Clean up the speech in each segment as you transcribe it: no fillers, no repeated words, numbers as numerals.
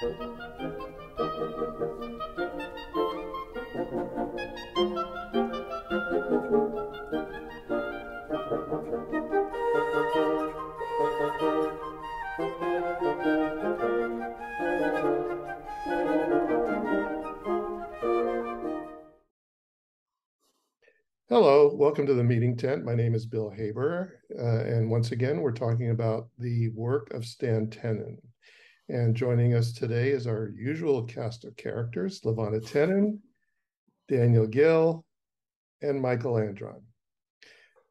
Hello, welcome to the meeting tent. My name is Bill Haber, and once again, we're talking about the work of Stan Tenen. And joining us today is our usual cast of characters, Levanah Tenen, Daniel Gill, and Michael Andron.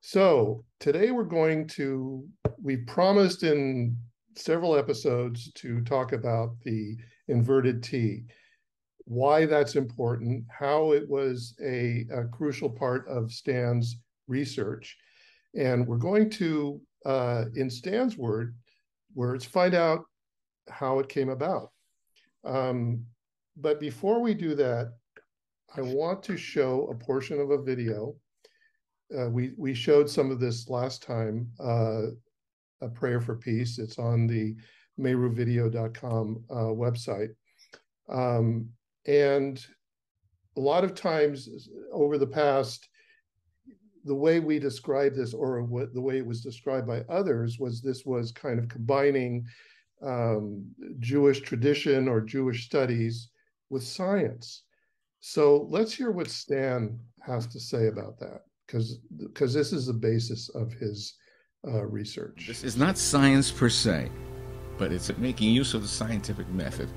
So today we promised in several episodes to talk about the inverted T, why that's important, how it was a crucial part of Stan's research. And we're going to, in Stan's words, find out how it came about. But before we do that, I want to show a portion of a video. We showed some of this last time, a prayer for peace. It's on the meruvideo.com website. And a lot of times over the past, the way we describe this, or the way it was described by others, was this was kind of combining Jewish tradition or Jewish studies with science. So let's hear what Stan has to say about that, because this is the basis of his research. This is not science per se, but it's making use of the scientific method,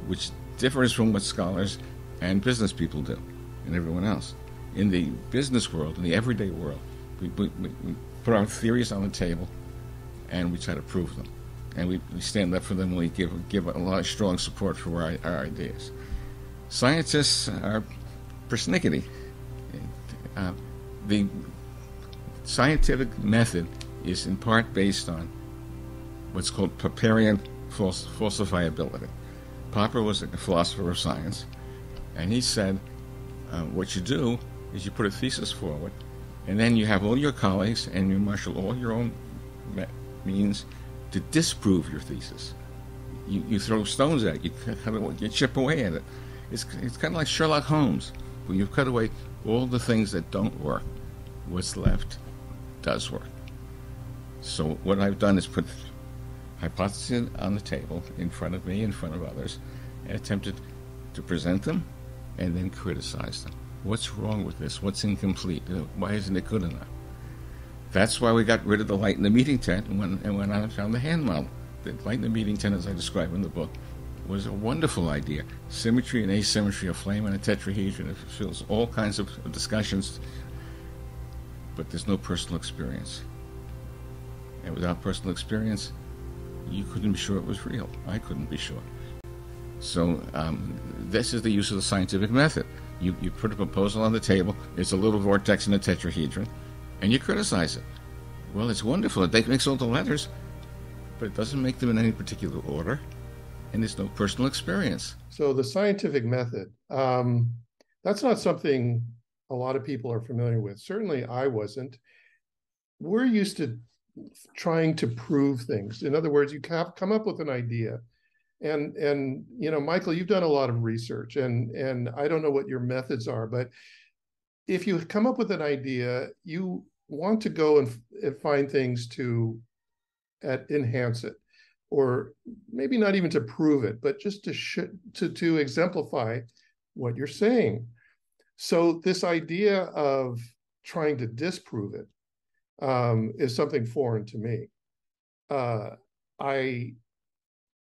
which differs from what scholars and business people do and everyone else. In the business world, in the everyday world, we put our theories on the table and we try to prove them. And we stand up for them and we give a lot of strong support for our ideas. Scientists are persnickety. The scientific method is in part based on what's called Popperian falsifiability. Popper was a philosopher of science, and he said, what you do is you put a thesis forward, and then you have all your colleagues, and you marshal all your own means to disprove your thesis. You throw stones at it, you chip away at it. It's kind of like Sherlock Holmes. When you cut away all the things that don't work, what's left does work. So what I've done is put hypotheses on the table in front of me, in front of others, and attempted to present them and then criticize them. What's wrong with this? What's incomplete? Why isn't it good enough? That's why we got rid of the light in the meeting tent and went on and found the hand model. The light in the meeting tent, as I describe in the book, was a wonderful idea. Symmetry and asymmetry of flame and a tetrahedron. It fills all kinds of discussions, but there's no personal experience. And without personal experience, you couldn't be sure it was real. I couldn't be sure. So this is the use of the scientific method. You put a proposal on the table, it's a little vortex in a tetrahedron, and you criticize it. Well, it's wonderful. It makes all the letters, but it doesn't make them in any particular order, and there's no personal experience. So the scientific method, that's not something a lot of people are familiar with. Certainly I wasn't. We're used to trying to prove things. In other words, you come up with an idea, and you know, Michael, you've done a lot of research, and I don't know what your methods are, but if you come up with an idea, you want to go and find things to enhance it, or maybe not even to prove it, but just to exemplify what you're saying. So this idea of trying to disprove it is something foreign to me.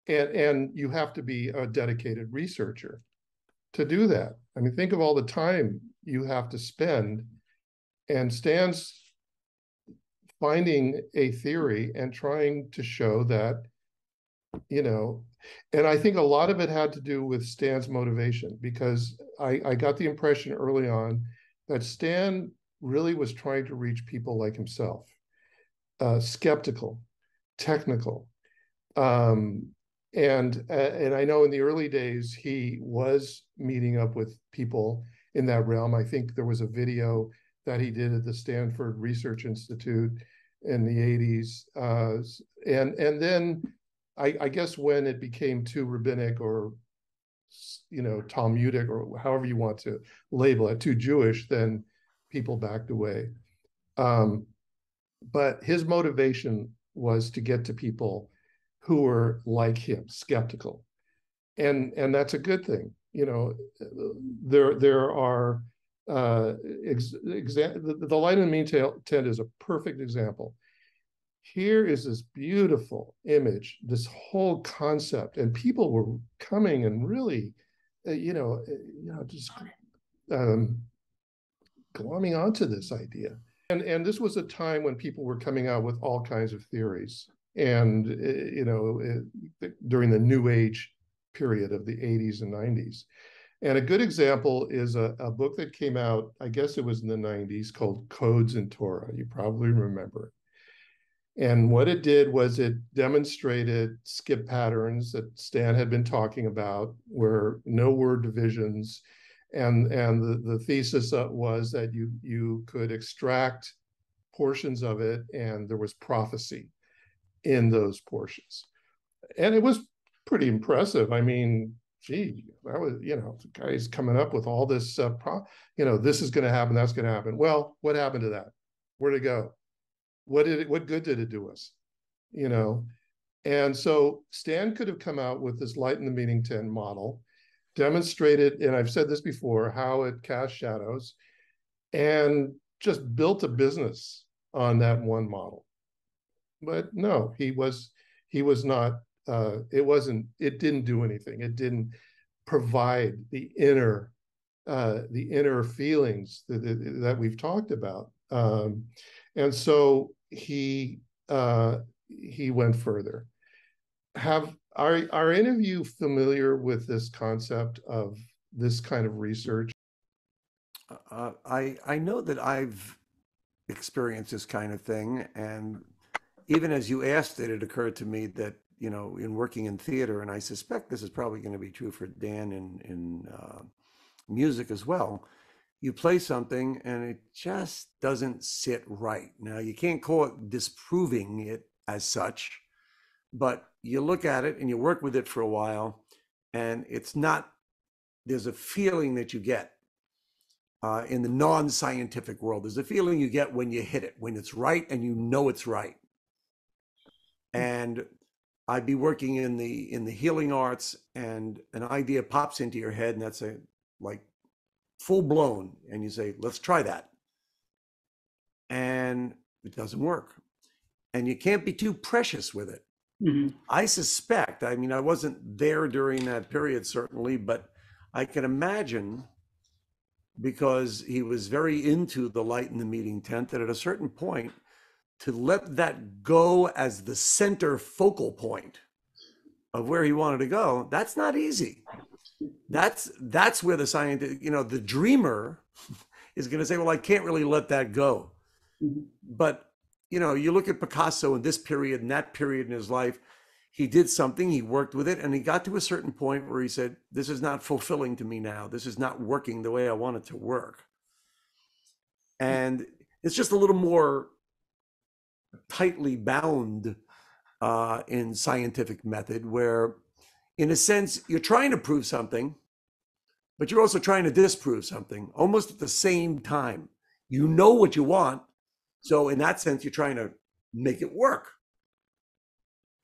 And you have to be a dedicated researcher to do that. I mean, think of all the time you have to spend, and Stan's finding a theory and trying to show that, you know, and I think a lot of it had to do with Stan's motivation, because I got the impression early on that Stan really was trying to reach people like himself, skeptical, technical. And I know in the early days, he was meeting up with people in that realm. I think there was a video that he did at the Stanford Research Institute in the 80s. And then I guess when it became too rabbinic or Talmudic or however you want to label it, too Jewish, then people backed away. But his motivation was to get to people who were like him, skeptical, and that's a good thing. There are the light in the mean tent is a perfect example. Here is this beautiful image, this whole concept, and people were coming and really, just glomming onto this idea. And this was a time when people were coming out with all kinds of theories. And, during the New Age period of the 80s and 90s. And a good example is a book that came out, I guess it was in the 90s, called Codes in Torah. You probably remember it. And what it did was it demonstrated skip patterns that Stan had been talking about, where no word divisions. And the thesis was that you could extract portions of it, and there was prophecy in those portions. And it was pretty impressive. I mean, gee, that was, the guy's coming up with all this, this is going to happen, that's going to happen. Well, what happened to that? Where'd it go? What good did it do us? And so Stan could have come out with this light in the meaning 10 model, demonstrated, and I've said this before, how it casts shadows, and just built a business on that one model. But no, he was not, it didn't do anything. It didn't provide the inner feelings that we've talked about. And so he went further. Are any of you familiar with this concept of this kind of research? I know that I've experienced this kind of thing, and even as you asked it, it occurred to me that in working in theater, and I suspect this is probably going to be true for Dan in music as well. You play something and it just doesn't sit right. Now, you can't call it disproving it as such, but you look at it and you work with it for a while, and there's a feeling that you get in the non-scientific world. There's a feeling you get when you hit it, when it's right and it's right. And I'd be working in the healing arts, and an idea pops into your head, and that's like full blown, and you say, let's try that. And it doesn't work. And you can't be too precious with it. Mm-hmm. I suspect, I wasn't there during that period, certainly, but I can imagine, because he was very into the light in the meeting tent, that at a certain point, to let that go as the center focal point of where he wanted to go, that's not easy. That's where the scientist, the dreamer is going to say, well, I can't really let that go. Mm-hmm. But, you look at Picasso in this period and that period in his life, he did something, he worked with it, and he got to a certain point where he said, this is not fulfilling to me now. This is not working the way I want it to work. And it's just a little more tightly bound in scientific method, where in a sense you're trying to prove something, but you're also trying to disprove something almost at the same time. You know what you want, so in that sense you're trying to make it work,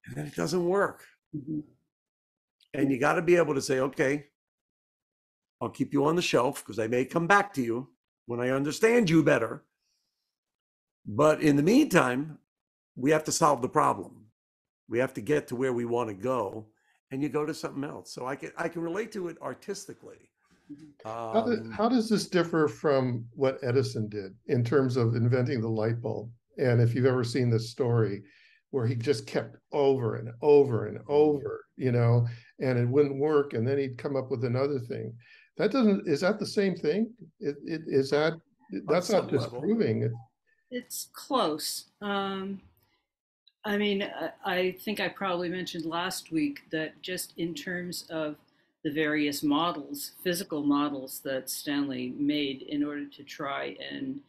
and then it doesn't work. Mm-hmm. And you got to be able to say, okay, I'll keep you on the shelf because I may come back to you when I understand you better. But in the meantime, we have to solve the problem. We have to get to where we want to go, and you go to something else. So I can relate to it artistically. How does this differ from what Edison did in terms of inventing the light bulb? And if you've ever seen this story where he just kept over and over and over, and it wouldn't work, and then he'd come up with another thing. Is that the same thing? That's not disproving it. It's close. I think I probably mentioned last week that just in terms of the various models, physical models that Stanley made in order to try and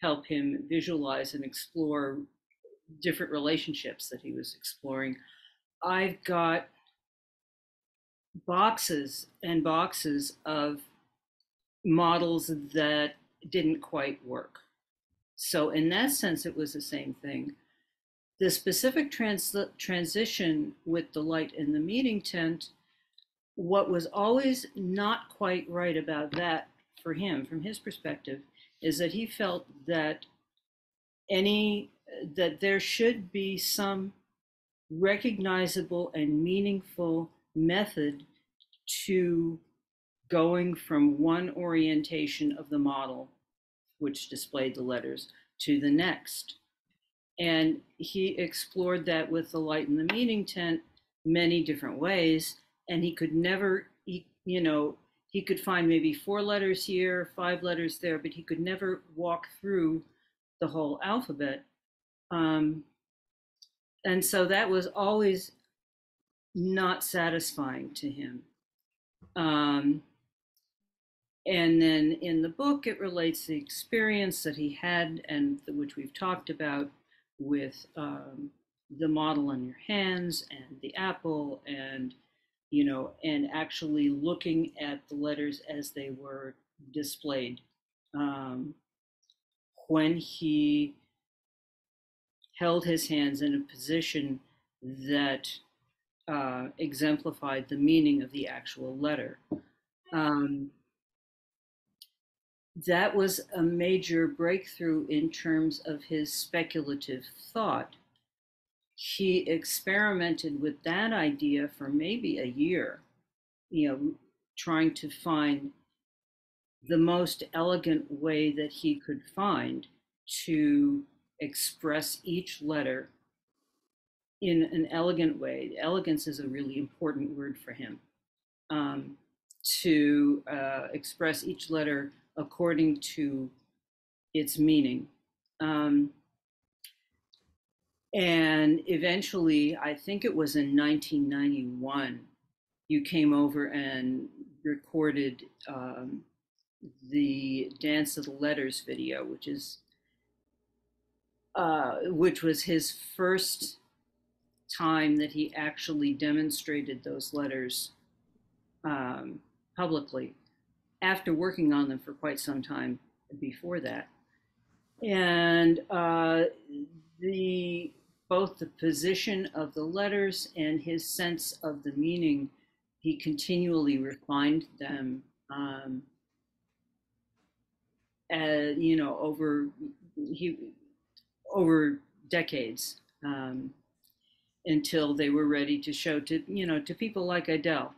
help him visualize and explore different relationships that he was exploring, I've got boxes and boxes of models that didn't quite work. So in that sense, it was the same thing. The specific transition with the light in the meeting tent, what was always not quite right about that for him, from his perspective, is that he felt that that there should be some recognizable and meaningful method to going from one orientation of the model, which displayed the letters, to the next. And he explored that with the light in the meeting tent many different ways, and he could never, he could find maybe 4 letters here, 5 letters there, but he could never walk through the whole alphabet. And so that was always not satisfying to him. And then in the book, it relates the experience that he had, and which we've talked about, with the model in your hands and the apple, and and actually looking at the letters as they were displayed. When he held his hands in a position that exemplified the meaning of the actual letter. That was a major breakthrough in terms of his speculative thought. He experimented with that idea for maybe a year, trying to find the most elegant way that he could find to express each letter in an elegant way. Elegance is a really important word for him. To express each letter according to its meaning. And eventually, I think it was in 1991, you came over and recorded the Dance of the Letters video, which was his first time that he actually demonstrated those letters publicly, after working on them for quite some time before that. And both the position of the letters and his sense of the meaning, he continually refined them over decades, until they were ready to show to people like Idelle,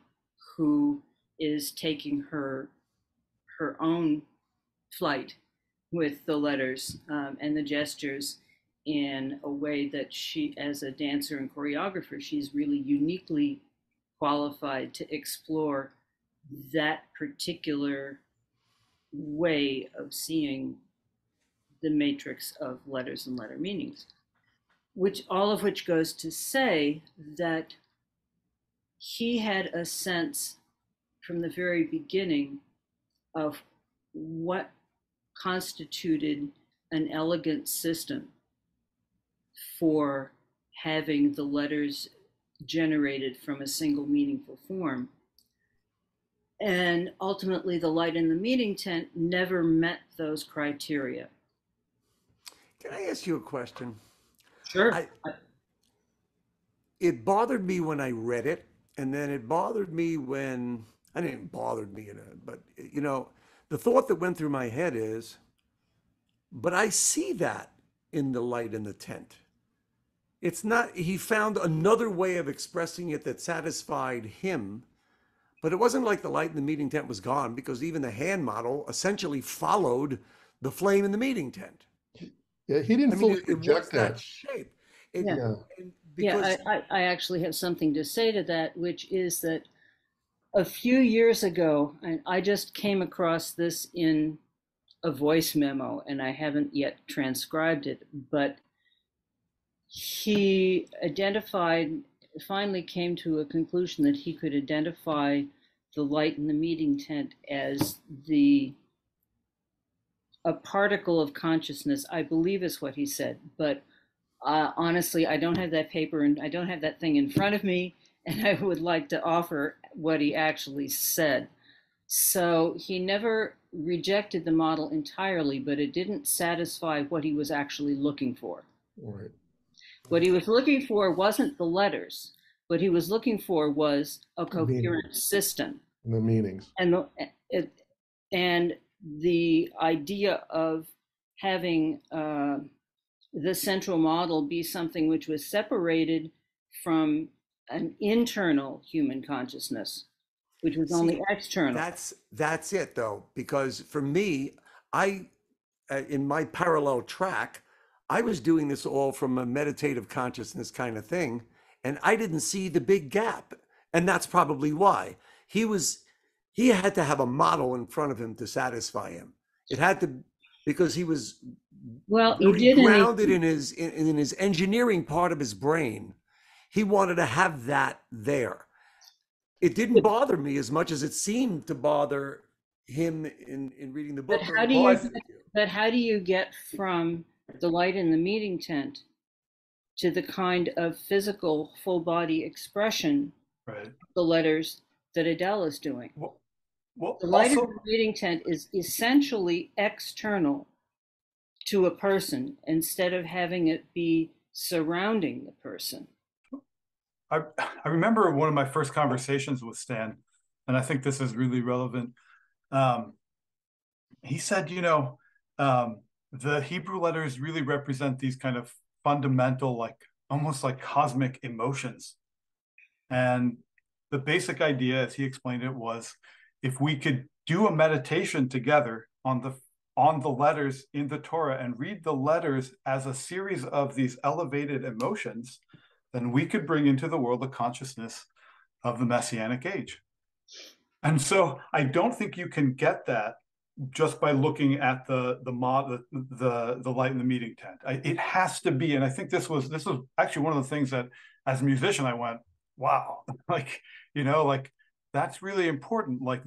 who is taking her own flight with the letters and the gestures in a way that she, as a dancer and choreographer, she's really uniquely qualified to explore that particular way of seeing the matrix of letters and letter meanings, all of which goes to say that he had a sense from the very beginning of what constituted an elegant system for having the letters generated from a single meaningful form. And ultimately, the light in the meeting tent never met those criteria. Can I ask you a question? Sure. It bothered me when I read it, and then it bothered me when, I didn't bother me, but the thought that went through my head is, but I see that in the light in the tent. It's not, he found another way of expressing it that satisfied him, but it wasn't like the light in the meeting tent was gone, because even the hand model essentially followed the flame in the meeting tent. Yeah, he didn't fully reject that shape. I actually have something to say to that, which is that a few years ago, and I just came across this in a voice memo, and I haven't yet transcribed it, but he finally came to a conclusion that he could identify the light in the meeting tent as a particle of consciousness, I believe is what he said, but Honestly, I don't have that paper and I don't have that thing in front of me, and I would like to offer what he actually said. So he never rejected the model entirely, but it didn't satisfy what he was actually looking for. Right. What he was looking for wasn't the letters. What he was looking for was a coherent system. The meanings. And the idea of having the central model be something which was separated from an internal human consciousness, which was only external. That's it, though, because for me, I in my parallel track, I was doing this all from a meditative consciousness kind of thing, and I didn't see the big gap, and that's probably why he had to have a model in front of him to satisfy him. It had to, because he was grounded in his engineering part of his brain. He wanted to have that there. It didn't bother me as much as it seemed to bother him in reading the book. But how do you get from the light in the meeting tent to the kind of physical full body expression, right, the letters that Idelle is doing? Well, the light in the meeting tent is essentially external to a person instead of having it be surrounding the person. I remember one of my first conversations with Stan, and I think this is really relevant. He said, the Hebrew letters really represent these kind of fundamental, like almost like cosmic emotions. And the basic idea, as he explained it, was if we could do a meditation together on the letters in the Torah and read the letters as a series of these elevated emotions, then we could bring into the world the consciousness of the Messianic age. And so I don't think you can get that just by looking at the light in the meeting tent. It has to be, and I think this was actually one of the things that as a musician I went, wow, like that's really important. Like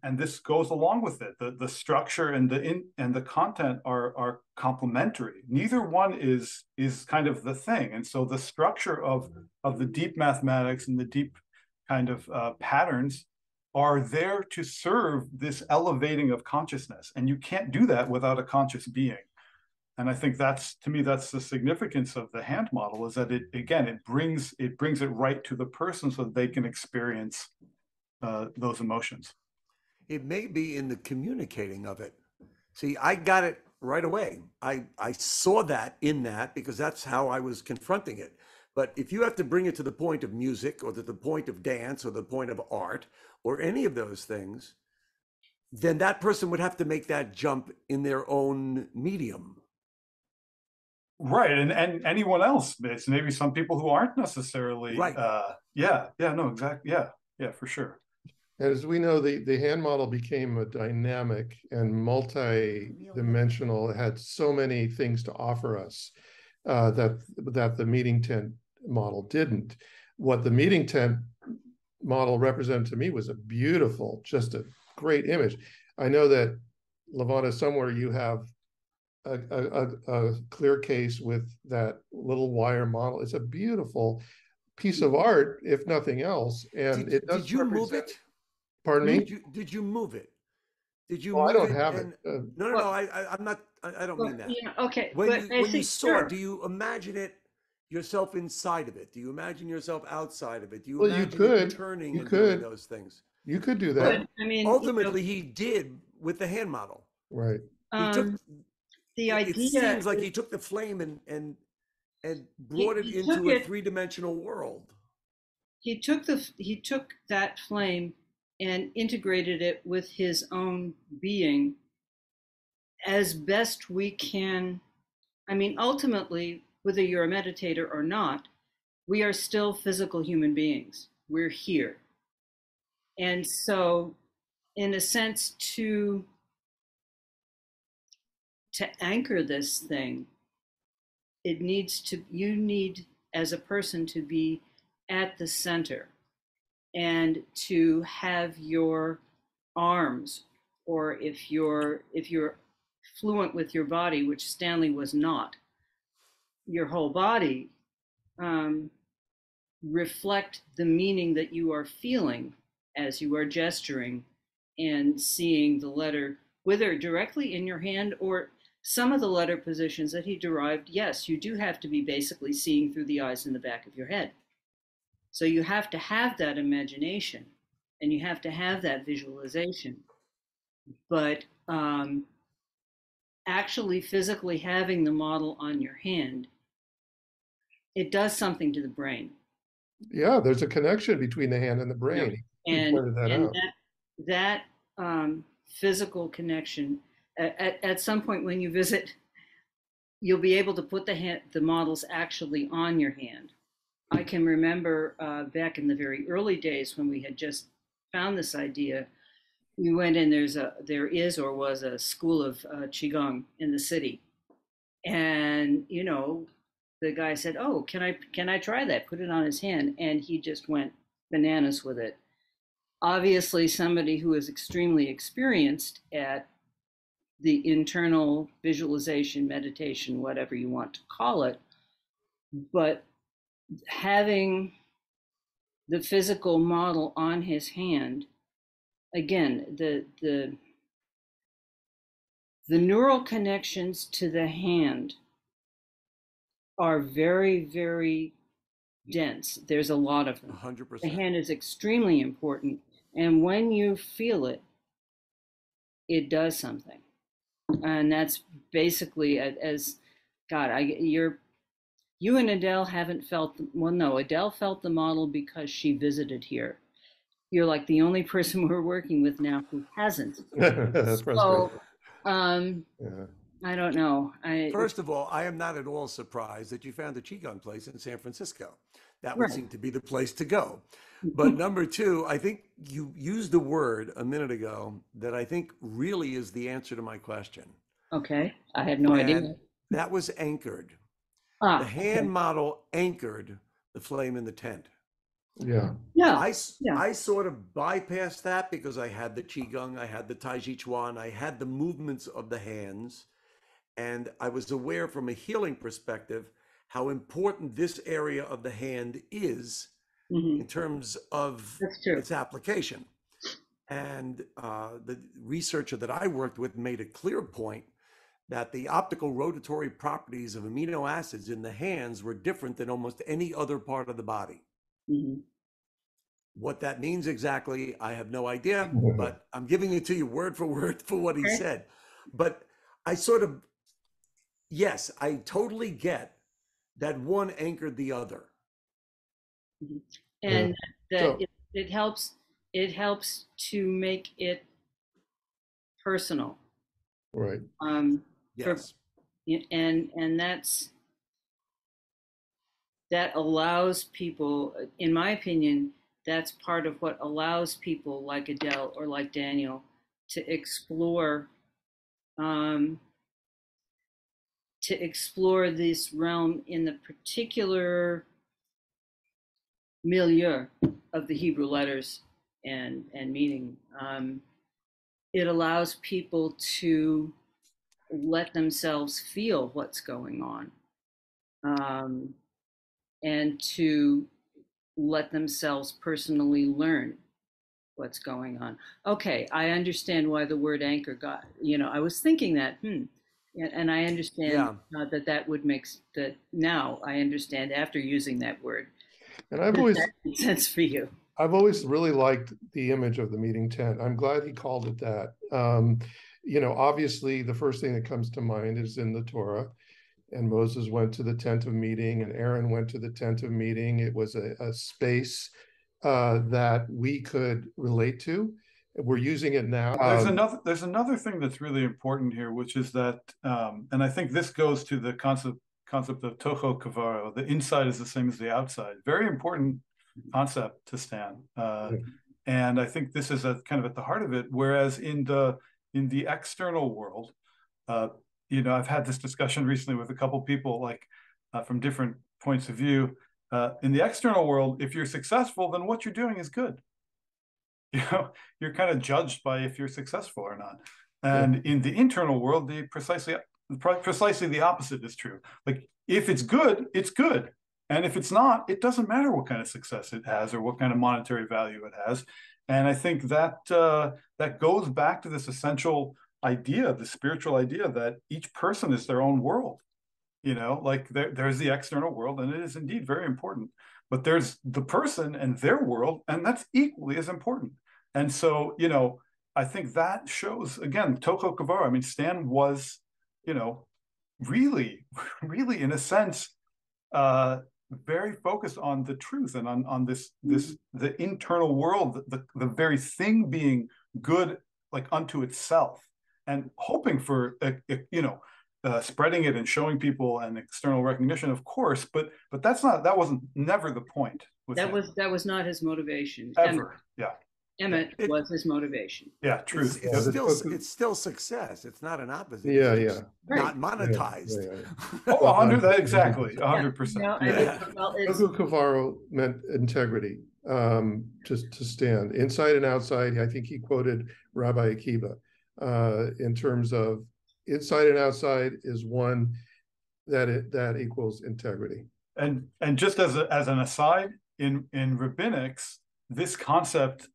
and this goes along with it. The structure and the content are complementary. Neither one is kind of the thing. And so the structure of the deep mathematics and the deep kind of patterns are there to serve this elevating of consciousness. And you can't do that without a conscious being. And I think that's the significance of the hand model, is that it brings it right to the person so that they can experience those emotions. It may be in the communicating of it. See, I got it right away. I saw that in that because that's how I was confronting it. But if you have to bring it to the point of music or to the point of dance or the point of art or any of those things, then that person would have to make that jump in their own medium. Right. And anyone else, maybe some people who aren't necessarily, right. No, exactly. Yeah, for sure. As we know, the hand model became a dynamic and multi-dimensional. It had so many things to offer us that the meeting tent model didn't. What the meeting tent model represented to me was just a great image. I know that, Levanah, somewhere you have a clear case with that little wire model. It's a beautiful piece of art, if nothing else. And did you move it? Pardon me? Did you move it? Did you? I don't have it. No. I'm not. I don't mean that. Yeah, okay. When you saw it, do you imagine it yourself inside of it? Do you imagine yourself outside of it? Do you imagine it turning and doing those things? You could do that. But, I mean, ultimately, he did with the hand model. Right. He took the idea. It seems like he took the flame and brought it into a three-dimensional world. He took that flame and integrated it with his own being as best we can. I mean, ultimately, whether you're a meditator or not, we are still physical human beings. We're here. And so, in a sense, to anchor this thing, you need as a person to be at the center and to have your arms, or if you're fluent with your body, which Stanley was not, your whole body reflect the meaning that you are feeling as you are gesturing and seeing the letter, whether directly in your hand or some of the letter positions that he derived. Yes, you do have to be basically seeing through the eyes in the back of your head. So you have to have that imagination and you have to have that visualization. But actually physically having the model on your hand, it does something to the brain. Yeah, there's a connection between the hand and the brain. Yeah. You pointed that out. That physical connection, at some point when you visit, you'll be able to put the models actually on your hand. I can remember back in the very early days when we had just found this idea, we went in, there is or was a school of Qigong in the city. And, you know, the guy said, "Oh, can I try that?" Put it on his hand, and he just went bananas with it. Obviously, somebody who is extremely experienced at the internal visualization, meditation, whatever you want to call it, but having the physical model on his hand, again, the neural connections to the hand are very, very dense. There's a lot of them. 100%. The hand is extremely important. And when you feel it, it does something. And that's basically as God, you and Idelle haven't felt, well, no, Idelle felt the model because she visited here. You're like the only person we're working with now who hasn't. That's so, yeah. I don't know. First of all, I am not at all surprised that you found a Qigong place in San Francisco. That would seem to be the place to go. But number two, I think you used a word a minute ago that I think really is the answer to my question. Okay, I had no idea. That was anchored. The hand model anchored the flame in the tent. Yeah. No. I sort of bypassed that because I had the Qigong, I had the Tai Chi Chuan, I had the movements of the hands. And I was aware from a healing perspective how important this area of the hand is in terms of its application. And the researcher that I worked with made a clear point that the optical rotatory properties of amino acids in the hands were different than almost any other part of the body. What that means exactly, I have no idea, but I'm giving it to you word for what he said. But I sort of, yes, I totally get that one anchored the other. And that it helps to make it personal. Right. Yes. And that allows people, in my opinion, that's part of what allows people like Idelle or like Daniel to explore this realm in the particular milieu of the Hebrew letters and meaning. It allows people to let themselves feel what's going on, and to let themselves personally learn what's going on. Okay, I understand why the word anchor got, I was thinking that, and I understand that would make that now I understand after using that word. And I've always that makes sense for you. I've always really liked the image of the meeting tent. I'm glad he called it that. Obviously the first thing that comes to mind is in the Torah, and Moses went to the tent of meeting and Aaron went to the tent of meeting. It was a space that we could relate to. We're using it now. There's another thing that's really important here, which is that, and I think this goes to the concept of toho kavaro. The inside is the same as the outside. Very important concept to Stan. And I think this is kind of at the heart of it. Whereas in the external world, I've had this discussion recently with a couple people, from different points of view. In the external world, if you're successful, then what you're doing is good. You're kind of judged by if you're successful or not. And in the internal world, precisely the opposite is true. Like, if it's good, it's good. And if it's not, it doesn't matter what kind of success it has or what kind of monetary value it has. And I think that that goes back to this essential idea, the spiritual idea that each person is their own world. Like there's the external world, and it is indeed very important. But there's the person and their world, and that's equally as important. And so, I think that shows, again, Toko Kavara. I mean, Stan was, really, really, in a sense, very focused on the truth and on this the internal world, the very thing being good, like unto itself, and hoping for spreading it and showing people an external recognition, of course, but that wasn't never the point. That was not his motivation ever. Emmett was his motivation. Yeah, truth. It's still success. It's not an opposite. Yeah. Not monetized. Oh, 100. Exactly, 100%. Toko Kavara meant integrity. Just to stand inside and outside. I think he quoted Rabbi Akiva in terms of inside and outside is one that equals integrity. And just as an aside, in rabbinics, this concept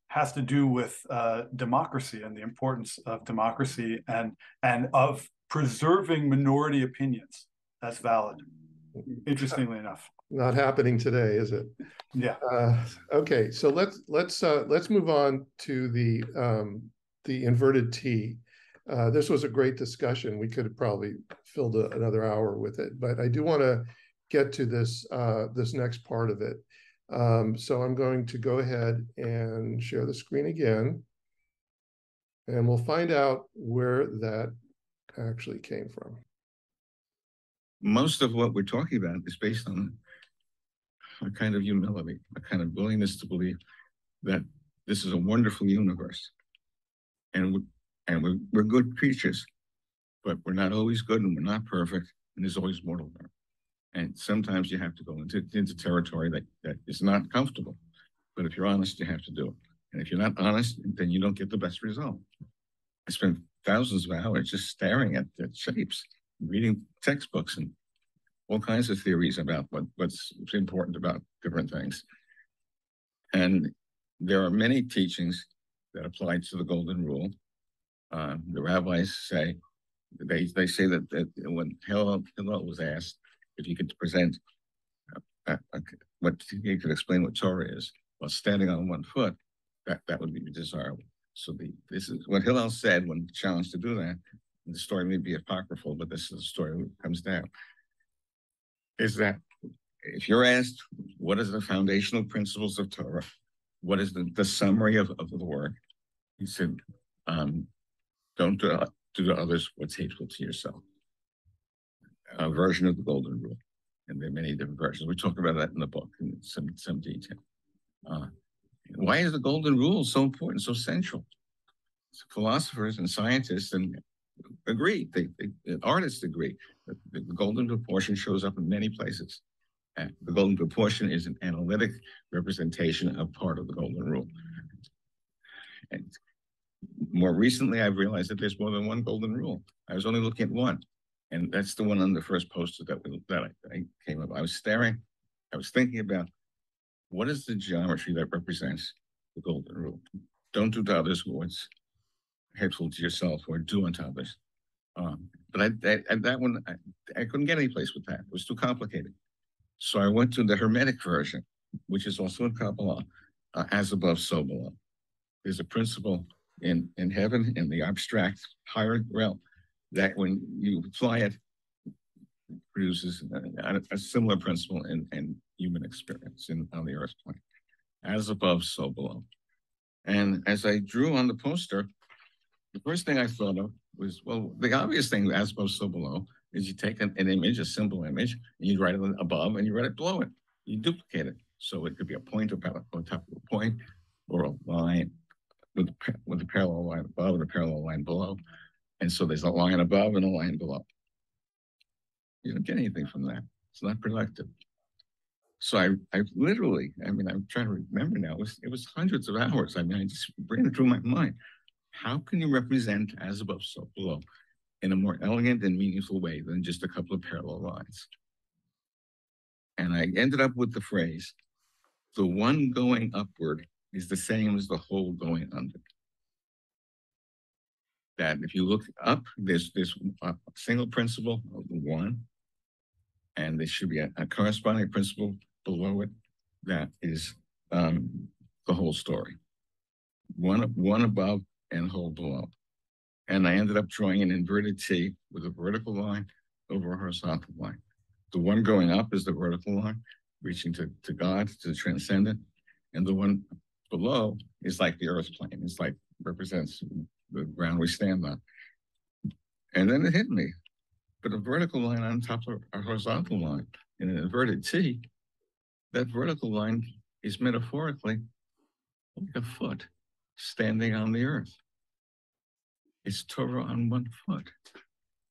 has to do with democracy and the importance of democracy and of preserving minority opinions as valid. Interestingly enough, not happening today, is it? Yeah. Okay, so let's move on to the inverted T. This was a great discussion. We could have probably filled another hour with it, but I do want to get to this next part of it. So I'm going to go ahead and share the screen again, and we'll find out where that actually came from. Most of what we're talking about is based on a kind of humility, a kind of willingness to believe that this is a wonderful universe, and we're good creatures, but we're not always good, and we're not perfect, and there's always more to learn. And sometimes you have to go into territory that is not comfortable. But if you're honest, you have to do it. And if you're not honest, then you don't get the best result. I spent thousands of hours just staring at shapes, reading textbooks and all kinds of theories about what's important about different things. And there are many teachings that apply to the Golden Rule. The rabbis say, they say that when Hillel was asked if he could present what he could explain what Torah is while standing on one foot, that would be desirable. So this is what Hillel said when challenged to do that. The story may be apocryphal, but this is the story that comes down. Is that if you're asked what is the foundational principles of Torah, what is the summary of the work, he said, don't do to others what's hateful to yourself. A version of the Golden Rule, and there are many different versions. We talk about that in the book in some detail. Why is the Golden Rule so important, so central? Philosophers and scientists agree. Artists agree that the golden proportion shows up in many places. The golden proportion is an analytic representation of part of the Golden Rule. And more recently, I've realized that there's more than one Golden Rule. I was only looking at one. And that's the one on the first poster that I came up. I was thinking about what is the geometry that represents the Golden Rule. Don't do to others what's hateful to yourself, or do unto others. But that one, I couldn't get any place with that. It was too complicated. So I went to the Hermetic version, which is also in Kabbalah, as above, so below. There's a principle in heaven, in the abstract higher realm, that when you apply it, produces a similar principle in human experience on the earth plane. As above, so below. And as I drew on the poster, the first thing I thought of was, well, the obvious thing, as above, so below, is you take an image, a simple image, and you write it above and you write it below it. You duplicate it. So it could be a point on top of a point, or a line with a parallel line above and a parallel line below. And so there's a line above and a line below. You don't get anything from that. It's not productive. So I literally, I'm trying to remember now, it was hundreds of hours. I just ran it through my mind. How can you represent as above, so below in a more elegant and meaningful way than just a couple of parallel lines. And I ended up with the phrase, the one going upward is the same as the whole going under. That if you look up, there's a single principle of the one, and there should be a corresponding principle below it that is the whole story. One above and whole below. And I ended up drawing an inverted T with a vertical line over a horizontal line. The one going up is the vertical line, reaching to God, to the transcendent. And the one below is like the earth plane. It's like represents the ground we stand on. And then it hit me. But a vertical line on top of a horizontal line in an inverted T, that vertical line is metaphorically like a foot standing on the earth. It's Torah on one foot.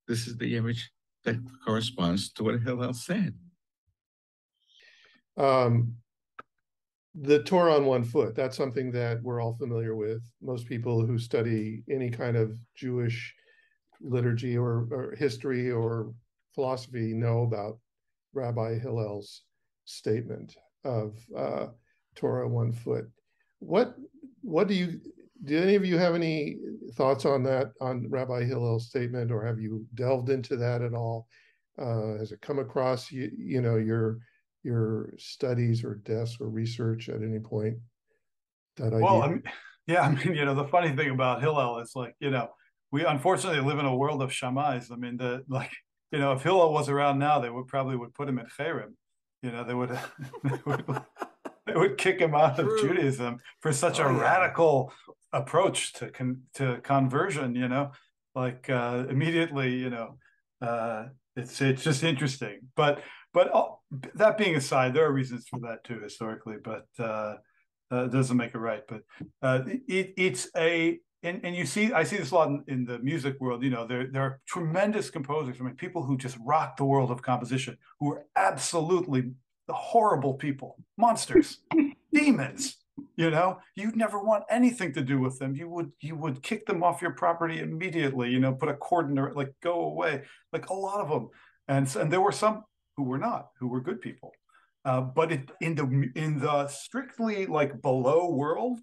This is the image that corresponds to what Hillel said. The Torah on one foot, that's something that we're all familiar with. Most people who study any kind of Jewish liturgy or history or philosophy know about Rabbi Hillel's statement of Torah on one foot. What do any of you have any thoughts on that, on Rabbi Hillel's statement, or have you delved into that at all? Has it come across your studies or desks or research at any point? That idea? Well, the funny thing about Hillel is we unfortunately live in a world of shamais. I mean, if Hillel was around now, they probably would put him at Cherem. They would kick him out of Judaism for such a radical approach to conversion. Immediately. It's just interesting. But that being aside, there are reasons for that too historically. But it doesn't make it right. But it's a and I see this a lot in the music world. There are tremendous composers. I mean, people who just rock the world of composition, who are absolutely horrible people, monsters, demons. You'd never want anything to do with them. You would kick them off your property immediately. Put a cord in their, go away. A lot of them, and there were some who were not, who were good people. But in the strictly below world,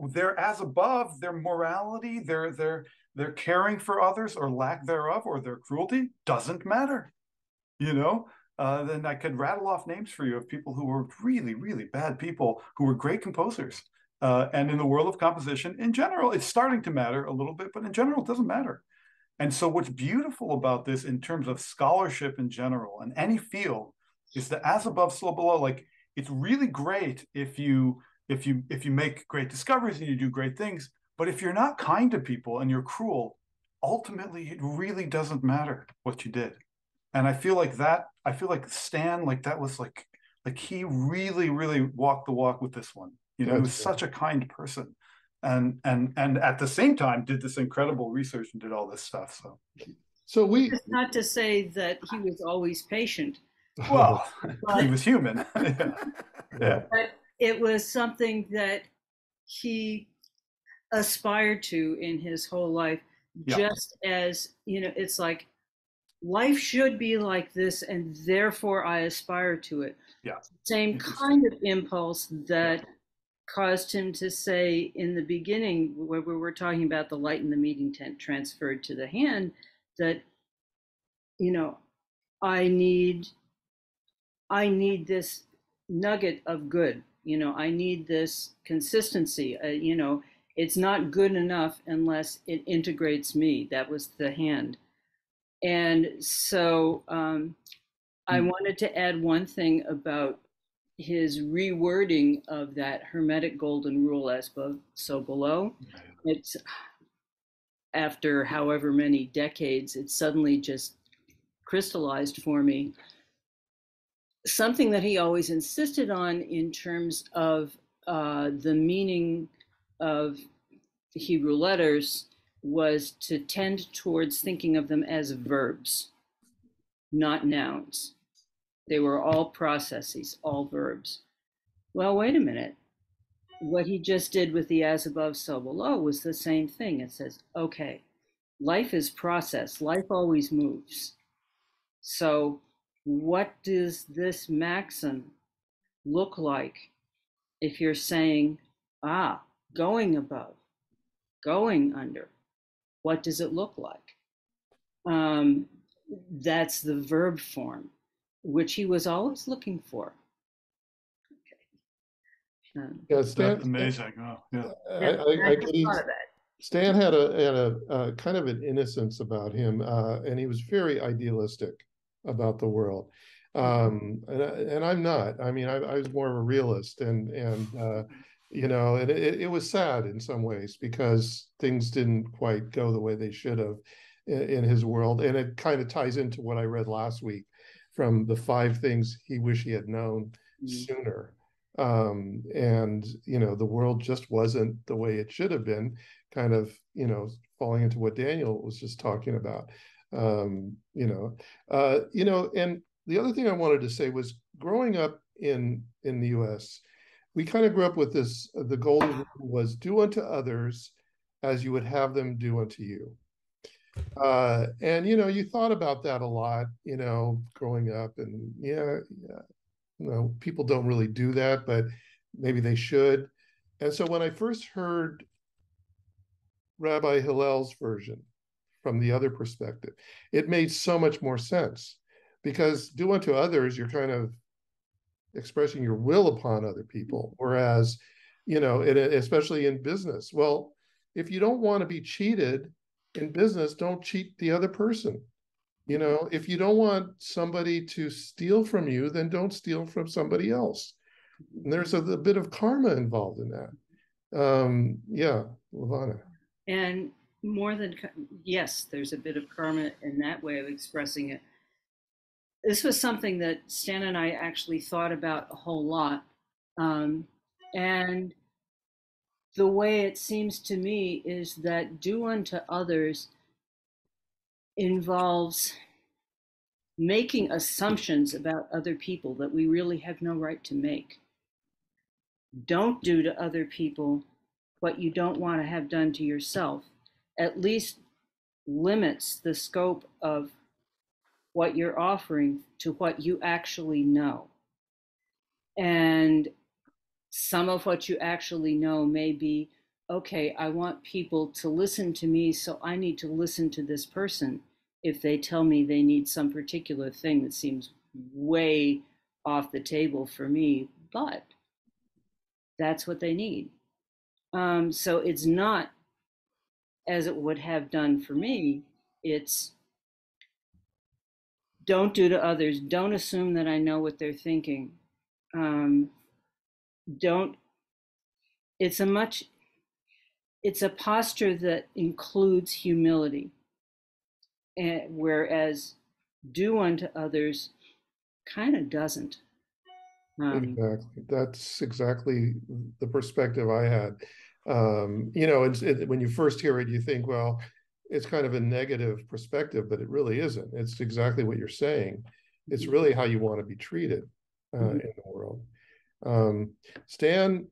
they're as above, their morality, their caring for others or lack thereof, or their cruelty doesn't matter. Then I could rattle off names for you of people who were really, really bad people who were great composers. And in the world of composition, in general, it's starting to matter a little bit, but in general, it doesn't matter. And so what's beautiful about this in terms of scholarship in general, and any field, is that as above, so below. It's really great if you make great discoveries and you do great things, but if you're not kind to people and you're cruel, ultimately, it really doesn't matter what you did. And I feel like Stan, that was he really, really walked the walk with this one. He was such a kind person, and at the same time did this incredible research and did all this stuff. So it's not to say that he was always patient. Well, he was human. Yeah. But it was something that he aspired to in his whole life, just as, it's like, life should be like this, and therefore I aspire to it. Yeah. Same kind of impulse that caused him to say in the beginning, where we were talking about the light in the meeting tent transferred to the hand, that, I need this nugget of good. I need this consistency. It's not good enough unless it integrates me. That was the hand. And so I wanted to add one thing about his rewording of that Hermetic golden rule, as above, so below. It's after however many decades, it suddenly just crystallized for me. Something that he always insisted on in terms of the meaning of Hebrew letters was to tend towards thinking of them as verbs, not nouns. They were all processes, all verbs. Well, wait a minute. What he just did with the as above, so below was the same thing. It says, okay, life is process. Life always moves. So what does this maxim look like if you're saying, going above, going under? What does it look like? That's the verb form, which he was always looking for. Yeah, Stan, that's amazing. Oh, yeah. I Stan had a kind of an innocence about him, and he was very idealistic about the world. And I'm not. I mean, I was more of a realist, and you know, and it was sad in some ways because things didn't quite go the way they should have in his world, and it kind of ties into what I read last week from the 5 things he wished he had known sooner. And you know, the world just wasn't the way it should have been, kind of, you know, falling into what Daniel was just talking about. You know, and the other thing I wanted to say was growing up in the US, we kind of grew up with this, the golden rule was do unto others as you would have them do unto you. And you know, you thought about that a lot, you know, growing up, and you know, people don't really do that, but maybe they should. And so when I first heard Rabbi Hillel's version from the other perspective, it made so much more sense, because do unto others, you're kind of expressing your will upon other people. Whereas, you know, especially in business, well, if you don't want to be cheated in business, don't cheat the other person. You know, if you don't want somebody to steal from you, then don't steal from somebody else. And there's a bit of karma involved in that. Yeah, Levanah. And more than, yes, there's a bit of karma in that way of expressing it. This was something that Stan and I actually thought about a whole lot. And the way it seems to me is that do unto others involves making assumptions about other people that we really have no right to make. Don't do to other people what you don't want to have done to yourself. At least limits the scope of what you're offering to what you actually know. And some of what you actually know may be, okay, I want people to listen to me, so I need to listen to this person if they tell me they need some particular thing that seems way off the table for me, but that's what they need. So it's not as it would have done for me. It's don't do to others. Don't assume that I know what they're thinking. It's a posture that includes humility. Whereas do unto others kind of doesn't. Exactly. That's exactly the perspective I had. You know, when you first hear it, you think, well, it's kind of a negative perspective, but it really isn't. It's exactly what you're saying. It's really how you want to be treated in the world. Stan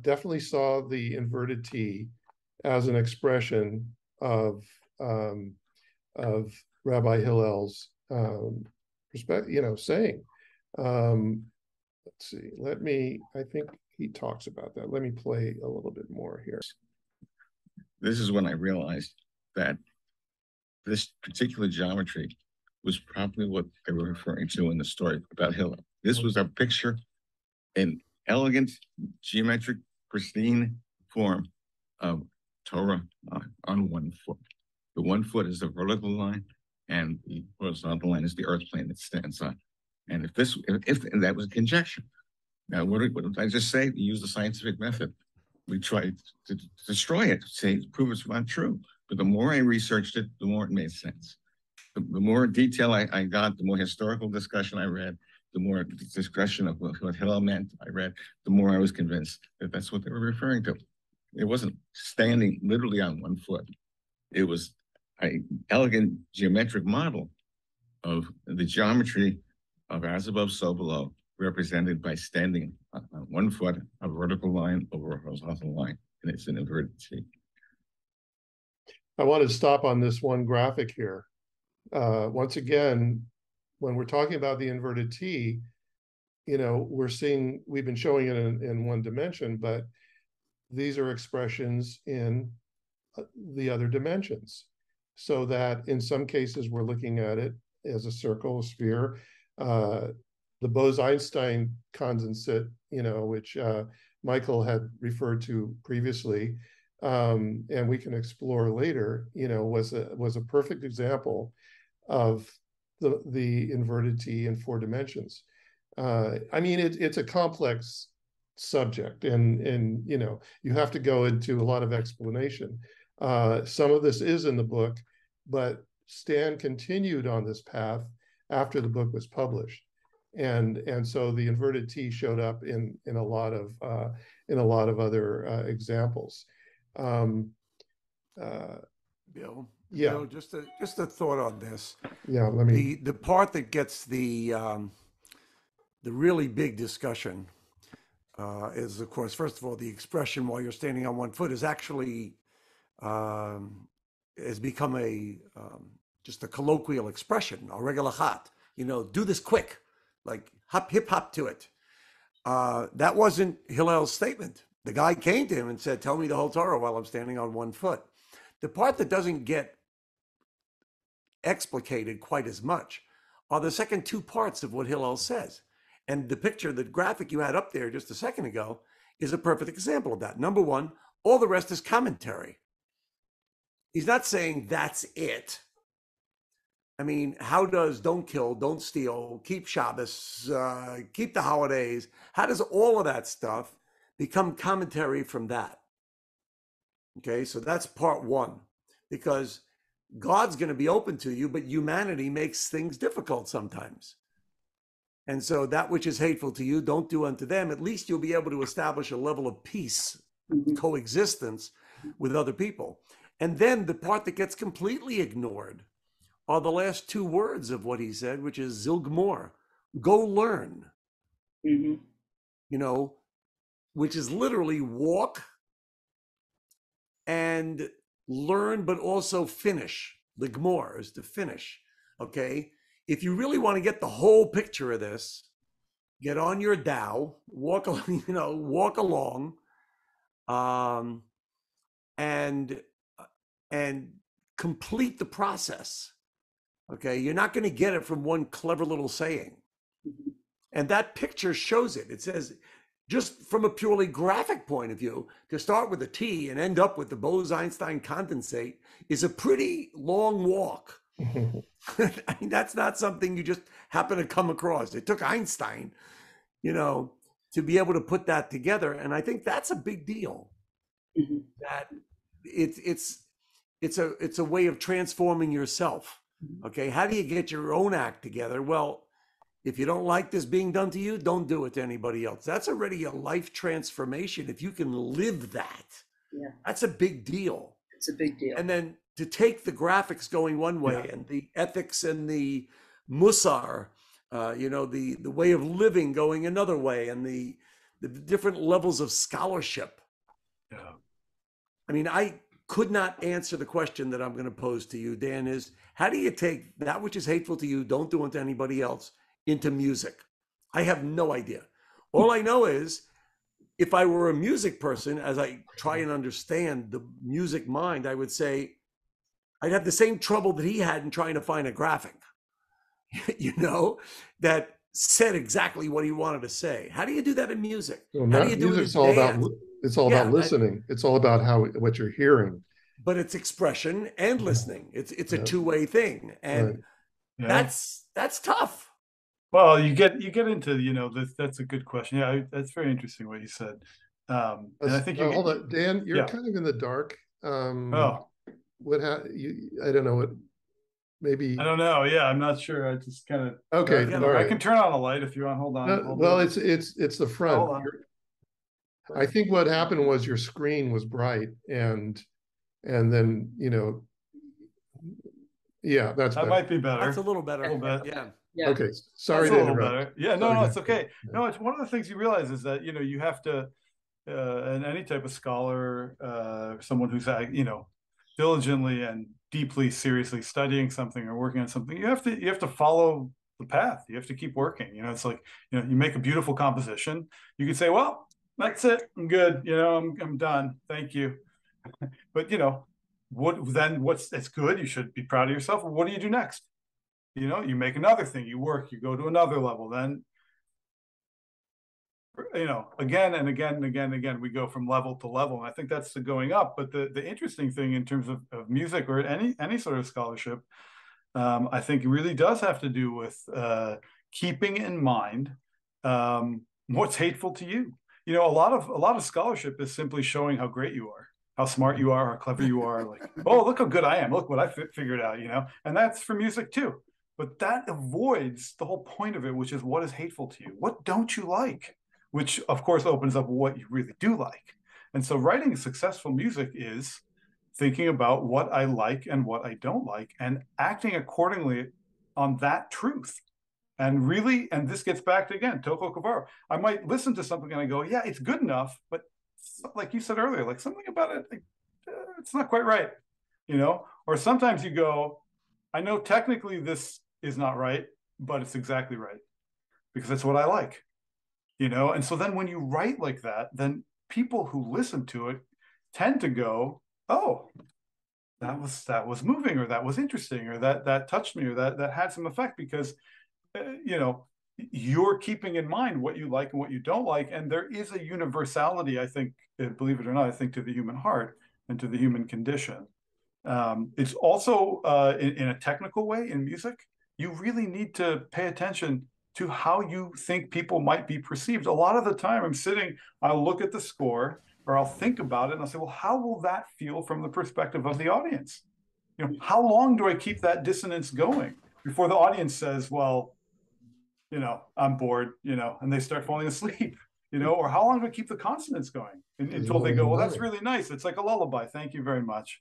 definitely saw the inverted T as an expression of Rabbi Hillel's perspective, you know, saying. Let's see. I think he talks about that. Let me play a little bit more here. This is when I realized that this particular geometry was probably what they were referring to in the story about Hillel. This was a picture in elegant, geometric, pristine form of Torah on 1 foot. The 1 foot is the vertical line, and the horizontal line is the earth plane that stands on. And if that was a conjecture. Now, what did I just say? We use the scientific method. We tried to destroy it, prove it's not true. But the more I researched it, the more it made sense. The more detail I got, the more historical discussion I read, the more discussion of what Hillel meant I read, the more I was convinced that that's what they were referring to. It wasn't standing literally on 1 foot. It was an elegant geometric model of the geometry of as above, so below, represented by standing on 1 foot, a vertical line over a horizontal line, and it's an inverted T. I want to stop on this one graphic here. Once again, when we're talking about the inverted T, we've been showing it in one dimension, but these are expressions in the other dimensions. So that in some cases, we're looking at it as a circle, a sphere. The Bose-Einstein Condensate, which Michael had referred to previously, and we can explore later, was a perfect example of the inverted T in 4 dimensions. I mean, it's a complex subject, and you have to go into a lot of explanation. Some of this is in the book, but Stan continued on this path after the book was published, and so the inverted T showed up in a lot of other examples. Bill, yeah, just a thought on this. Yeah, the part that gets the really big discussion is, of course, first of all, the expression "while you're standing on one foot" is actually has become just a colloquial expression, a regular hat. Do this quick, like hop, hip hop to it. That wasn't Hillel's statement. The guy came to him and said, "Tell me the whole Torah while I'm standing on one foot." The part that doesn't get explicated quite as much are the second 2 parts of what Hillel says. And the picture, the graphic you had up there just a second ago, is a perfect example of that. Number 1, all the rest is commentary. He's not saying that's it. I mean, how does don't kill, don't steal, keep Shabbos, keep the holidays, how does all of that stuff become commentary from that? Okay, so that's part 1, because God's going to be open to you, but humanity makes things difficult sometimes. And so that which is hateful to you, don't do unto them. At least you'll be able to establish a level of peace, coexistence with other people. And then the part that gets completely ignored are the last 2 words of what he said, which is Zilgmor, go learn. Which is literally walk and learn, but also finish. The Gmor is to finish. Okay. If you really want to get the whole picture of this, get on your Tao, walk along, and complete the process. Okay. You're not going to get it from one clever little saying. And that picture shows it. It says, just from a purely graphic point of view, to start with a T and end up with the Bose-Einstein Condensate is a pretty long walk. I mean, that's not something you just happen to come across. It took Einstein, to be able to put that together. And I think that's a big deal. That it's a way of transforming yourself. Okay, how do you get your own act together? Well, if you don't like this being done to you, don't do it to anybody else. That's already a life transformation. If you can live that, that's a big deal. It's a big deal. And then to take the graphics going one way and the ethics and the musar, the way of living going another way, and the different levels of scholarship. Yeah. I mean, I could not answer the question that I'm going to pose to you, Dan, is how do you take that which is hateful to you, don't do it to anybody else, into music? I have no idea. All I know is if I were a music person, as I try and understand the music mind, I would say I'd have the same trouble that he had in trying to find a graphic, that said exactly what he wanted to say. How do you do that in music? Well, how do you do it in dance? It's all about listening. It's all about what you're hearing. But it's expression and listening. It's a 2-way thing, and that's tough. Well, you get into that's a good question. Yeah, that's very interesting what you said. And I think hold on, Dan, you're kind of in the dark. I don't know what. Maybe I don't know. Yeah, I'm not sure. I just kind of okay. All right. I can turn on a light if you want. Hold on. Well, it's the front. Hold on. I think what happened was your screen was bright, and then that might be better. That's a little better. A little bit. Yeah. Okay. Sorry That's to a little interrupt. better. Yeah. No, it's okay. No, it's one of the things you realize is that you have to, and any type of scholar, someone who's diligently and deeply, seriously studying something or working on something, you have to follow the path. You have to keep working. It's like, you make a beautiful composition. You can say, well, that's it. I'm good. I'm done. Thank you. But it's good. You should be proud of yourself. What do you do next? You make another thing, you work, you go to another level. Then, again and again and again and again, we go from level to level. And I think that's the going up. But the interesting thing in terms of music or any sort of scholarship, I think it really does have to do with keeping in mind what's hateful to you. A lot of scholarship is simply showing how great you are, how smart you are, how clever you are. Like, oh, look how good I am. Look what I figured out, and that's for music too. But that avoids the whole point of it, which is what is hateful to you? What don't you like? Which, of course, opens up what you really do like. And so writing successful music is thinking about what I like and what I don't like and acting accordingly on that truth. And really, and this gets back to, again, Toko Kavaro. I might listen to something and I go, yeah, it's good enough, but like you said earlier, like something about it, it's not quite right, Or sometimes you go, I know technically this is not right, but it's exactly right because that's what I like, And so then when you write like that, then people who listen to it tend to go, oh, that was moving, or that was interesting, or that touched me, or that had some effect because, you're keeping in mind what you like and what you don't like. And there is a universality, I think, believe it or not, I think, to the human heart and to the human condition. It's also in a technical way in music, you really need to pay attention to how you think people might be perceived. A lot of the time I'll look at the score or I'll think about it and I'll say, well, how will that feel from the perspective of the audience? How long do I keep that dissonance going before the audience says, well, I'm bored, and they start falling asleep, or how long do I keep the consonants going until they go, well, that's really nice. It's like a lullaby. Thank you very much.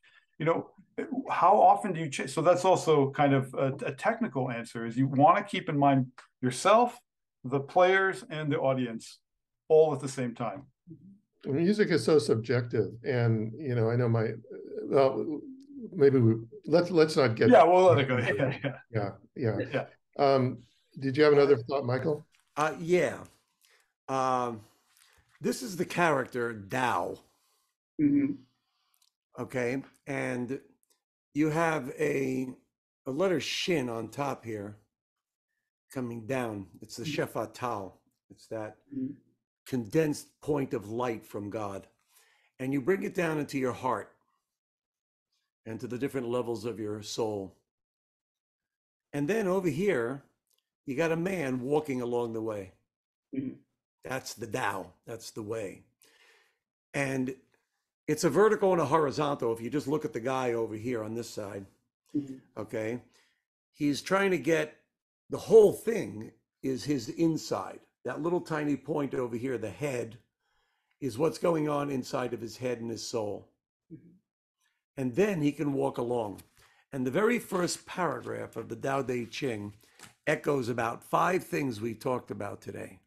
How often do you change? So that's also kind of a technical answer is you want to keep in mind yourself, the players, and the audience all at the same time. Music is so subjective. And, I know maybe let's not get. Yeah, we'll let it go. Yeah. Did you have another thought, Michael? Yeah. This is the character Tao. Mm-hmm. Okay, and you have a letter Shin on top here, coming down. It's the Shefa Tao. It's that condensed point of light from God, and you bring it down into your heart and to the different levels of your soul. And then over here, you got a man walking along the way. Mm-hmm. That's the Tao. That's the way. And it's a vertical and a horizontal. If you just look at the guy over here on this side, okay, he's trying to get the whole thing is his inside. That little tiny point over here, the head, is what's going on inside of his head and his soul. And then he can walk along. And the very first paragraph of the Tao Te Ching echoes about 5 things we talked about today.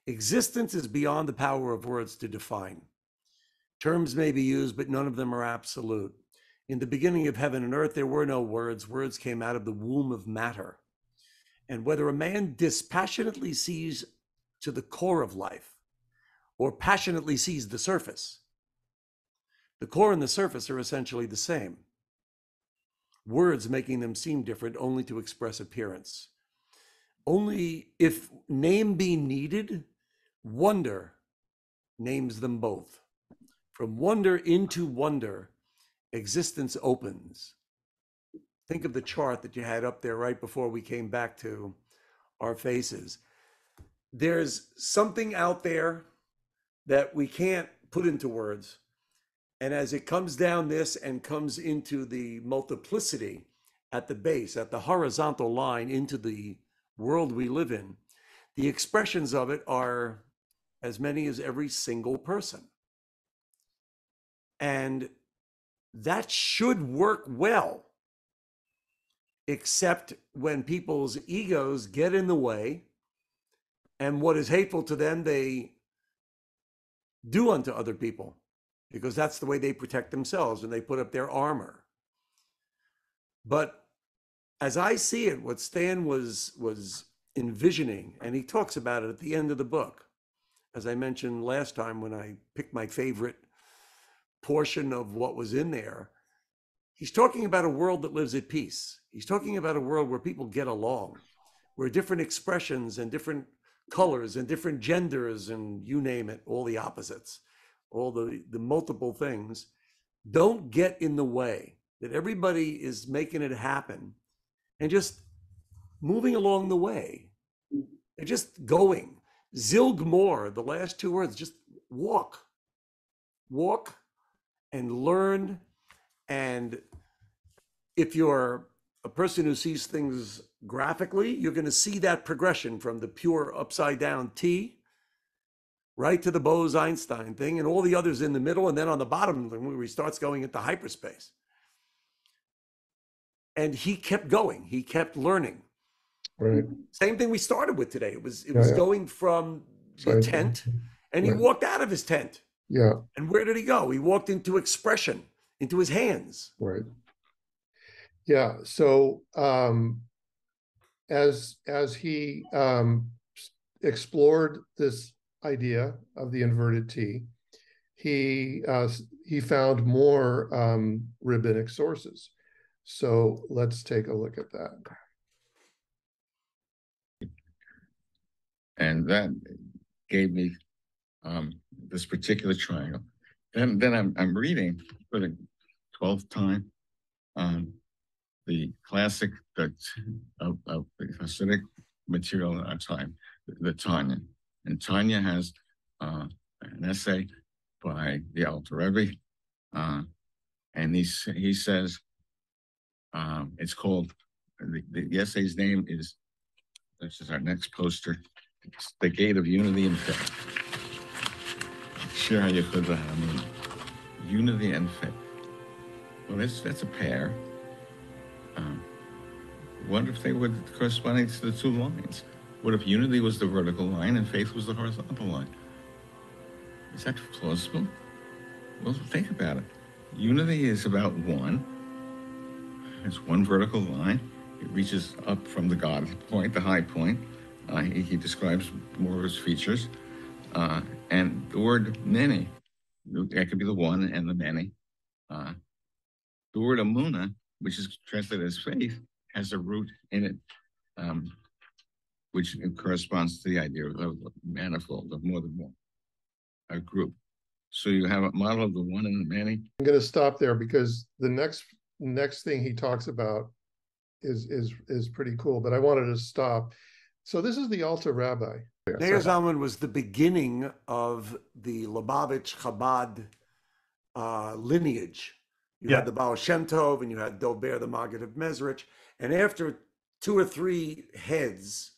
Existence is beyond the power of words to define. Terms may be used, but none of them are absolute. In the beginning of heaven and earth, there were no words. Words came out of the womb of matter. And whether a man dispassionately sees to the core of life or passionately sees the surface, the core and the surface are essentially the same. Words making them seem different only to express appearance. Only if name be needed, wonder names them both. From wonder into wonder, existence opens. Think of the chart that you had up there right before we came back to our faces. There's something out there that we can't put into words. And as it comes down this and comes into the multiplicity at the base, at the horizontal line into the world we live in, the expressions of it are as many as every single person. And that should work well, except when people's egos get in the way and what is hateful to them, they do unto other people, because that's the way they protect themselves and they put up their armor. But as I see it, what Stan was envisioning, and he talks about it at the end of the book, as I mentioned last time when I picked my favorite portion of what was in there, he's talking about a world that lives at peace. He's talking about a world where people get along, where different expressions and different colors and different genders and you name it, all the opposites, all the multiple things don't get in the way, that everybody is making it happen and just moving along the way. They're just going. Zilg more, the last two words, just walk and learn. And if you're a person who sees things graphically, you're going to see that progression from the pure upside down T right to the Bose-Einstein thing and all the others in the middle. And then on the bottom, where he starts going into hyperspace. And he kept going. He kept learning. Right. Same thing we started with today. It was going from the tent, and he walked out of his tent. Yeah. And where did he go? He walked into expression, into his hands. Right. Yeah. So as he explored this idea of the inverted T, he found more rabbinic sources. So let's take a look at that. And that gave me this particular triangle. Then I'm reading for the 12th time the classic of the Hasidic material at our time, the Tanya. And Tanya has an essay by the Alter Rebbe, and he says it's called, the essay's name is, this is our next poster, it's The Gate of Unity and Faith. Sure, you could, unity and faith. Well, that's a pair. What if they were corresponding to the two lines? What if unity was the vertical line and faith was the horizontal line? Is that plausible? Well, think about it. Unity is about one. It's one vertical line. It reaches up from the God point, the high point. He describes more of his features. And the word many, that could be the one and the many. The word amuna, which is translated as faith, has a root in it, which corresponds to the idea of manifold, of more than one, a group. So you have a model of the one and the many. I'm going to stop there because the next thing he talks about is pretty cool, but I wanted to stop. So this is the Alter Rabbi. Meir Zalman was the beginning of the Lubavitch Chabad lineage. You had the Baal Shem Tov, and you had Dober, the Maggid of Mezrich. And after 2 or 3 heads,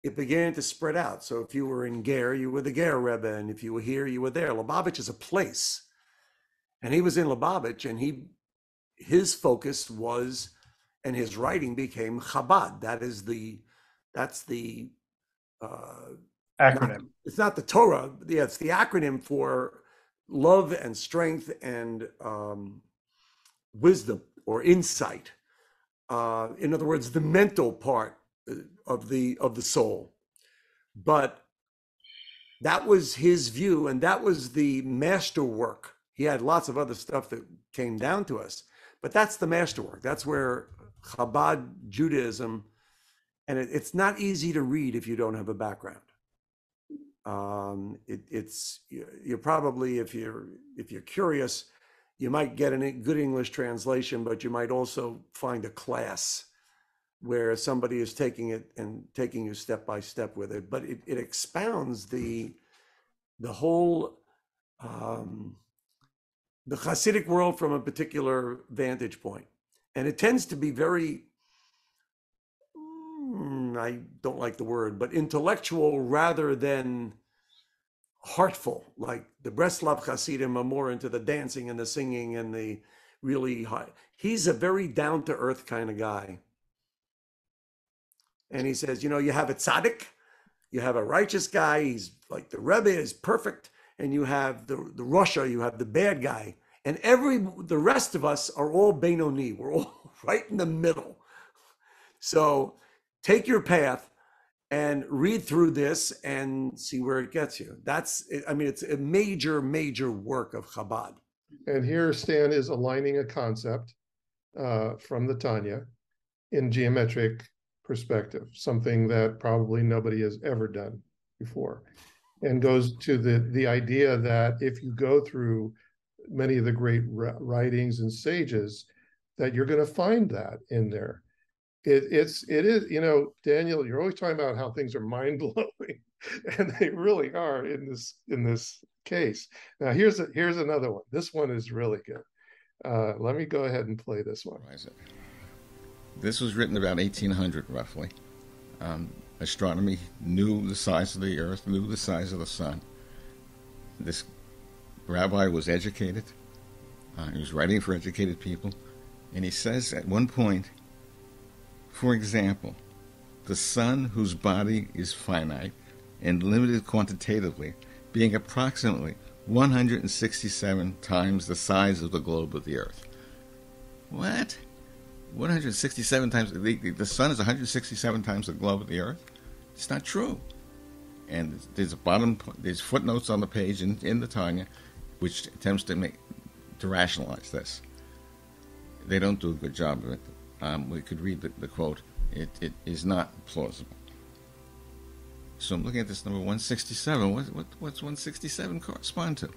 it began to spread out. So if you were in Ger, you were the Ger Rebbe, and if you were here, you were there. Lubavitch is a place. And he was in Lubavitch, and his focus was, and his writing became Chabad. That's the acronym. It's not the Torah. Yeah, it's the acronym for love and strength and wisdom or insight. In other words, the mental part of the soul. But that was his view, and that was the masterwork. He had lots of other stuff that came down to us, but that's the masterwork. That's where Chabad Judaism, and it's not easy to read if you don't have a background. You're probably, if you're curious, you might get a good English translation, but you might also find a class where somebody is taking it and taking you step by step with it. But it expounds the whole the Hasidic world from a particular vantage point, and it tends to be very, I don't like the word, but intellectual rather than heartful. Like the Breslov Hasidim are more into the dancing and the singing and the really high. He's a very down-to-earth kind of guy. And he says, you have a tzaddik, you have a righteous guy, he's like the Rebbe is perfect, and you have the Rasha, you have the bad guy. And the rest of us are all Benoni. We're all right in the middle. So take your path and read through this and see where it gets you. I mean, it's a major, major work of Chabad. And here Stan is aligning a concept from the Tanya in geometric perspective, something that probably nobody has ever done before, and goes to the idea that if you go through many of the great writings and sages, that you're going to find that in there. It is, you know, Daniel, you're always talking about how things are mind-blowing, and they really are in this case. Now here's another one. This one is really good. Let me go ahead and play this one. This was written about 1800 roughly. Astronomy knew the size of the earth, knew the size of the sun. This rabbi was educated. He was writing for educated people. And he says at one point, for example, the sun, whose body is finite and limited quantitatively, being approximately 167 times the size of the globe of the earth. What? 167 times? The sun is 167 times the globe of the earth? It's not true. And there's footnotes on the page in the Tanya which attempts to rationalize this. They don't do a good job of it. We could read the quote. It is not plausible. So I'm looking at this number 167. What's 167 correspond to?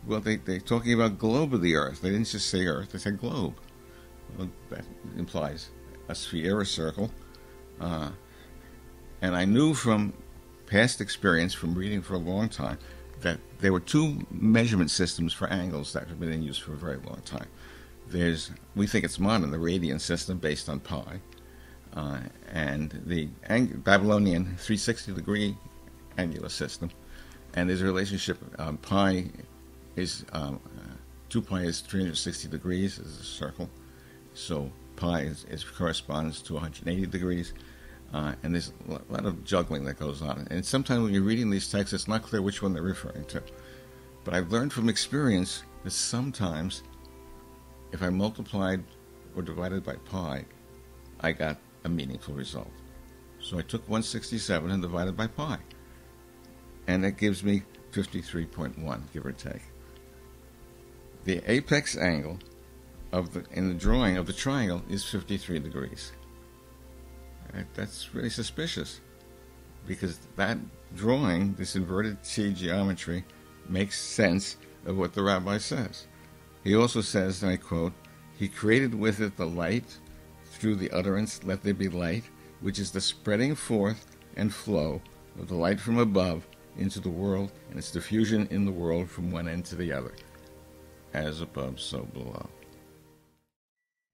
Well, they're talking about globe of the earth. They didn't just say earth. They said globe. Well, that implies a sphere, a circle. And I knew from past experience, from reading for a long time, that there were two measurement systems for angles that have been in use for a very long time. We think it's modern, the radian system based on pi, and the Babylonian 360-degree angular system. And there's a relationship. Pi is 2 pi is 360 degrees as a circle, so pi corresponds to 180 degrees. And there's a lot of juggling that goes on. And sometimes when you're reading these texts, it's not clear which one they're referring to. But I've learned from experience that sometimes, if I multiplied or divided by pi, I got a meaningful result. So I took 167 and divided by pi. And that gives me 53.1, give or take. The apex angle in the drawing of the triangle is 53 degrees. That's really suspicious, because that drawing, this inverted T geometry, makes sense of what the rabbi says. He also says, and I quote, "He created with it the light through the utterance, let there be light, which is the spreading forth and flow of the light from above into the world, and its diffusion in the world from one end to the other, as above, so below."